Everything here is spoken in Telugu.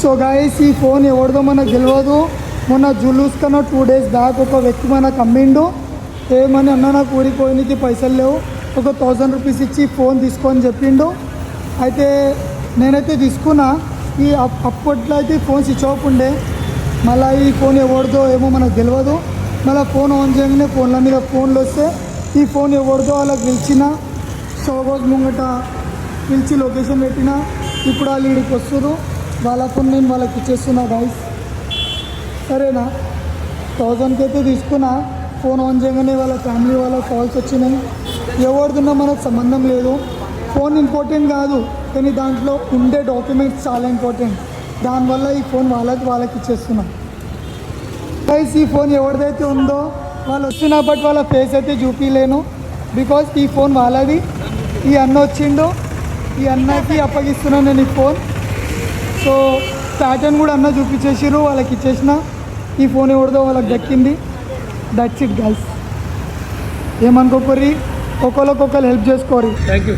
సో గైస్ ఈ ఫోన్ ఎవరిదో మనకు తెలియదు. మొన్న జులూస్ కన్నా 2 days బ్యాక్ ఒక వ్యక్తి మనకు అమ్మిండు. ఏమని అన్న నాకు ఊరిపోయినకి పైసలు లేవు, ఒక 1000 రూపీస్ ఇచ్చి ఫోన్ తీసుకొని చెప్పిండు. అయితే నేనైతే తీసుకున్నా. ఈ అప్పట్లో అయితే ఫోన్ స్విచ్ ఆఫ్ ఉండే. మళ్ళీ ఈ ఫోన్ ఎవరిదో ఏమో మనకు తెలియదు. మళ్ళీ ఫోన్ ఆన్ చేయగానే ఫోన్ల మీద ఫోన్లు వస్తే ఈ ఫోన్ ఎవరిదో వాళ్ళకి పిలిచిన షోగోస్ ముంగట పిలిచి లొకేషన్ పెట్టిన. ఇప్పుడు వాళ్ళు ఇక్కడికి వస్తారు. వాళ్ళ ఫోన్ నేను వాళ్ళకి ఇచ్చేస్తున్నా గైస్. సరేనా, 1000కి అయితే తీసుకున్నా. ఫోన్ ఆన్ చేయగానే వాళ్ళ ఫ్యామిలీ వాళ్ళ కాల్స్ వచ్చినాయి. ఎవరిదున్నా మనకు సంబంధం లేదు. ఫోన్ ఇంపార్టెంట్ కాదు, కానీ దాంట్లో ఉండే డాక్యుమెంట్స్ చాలా ఇంపార్టెంట్. దానివల్ల ఈ ఫోన్ వాళ్ళకి ఇచ్చేస్తున్నా గైస్. ఈ ఫోన్ ఎవరిదైతే ఉందో వాళ్ళు వస్తున్నా, బట్ వాళ్ళ ఫేస్ అయితే చూపించలేను బికాజ్ ఈ ఫోన్ వాళ్ళది. ఈ అన్న వచ్చిండు, ఈ అన్నకి అప్పగిస్తున్నాను నేను ఈ ఫోన్. సో ప్యాటర్న్ కూడా అన్న చూపించేసిరు, వాళ్ళకి ఇచ్చేసిన. ఈ ఫోన్ ఎవరిదో వాళ్ళకి దక్కింది. That's it guys. ఏమనుకోకరి, ఒకళ్ళకొకరు హెల్ప్ చేసుకోరి. Thank you.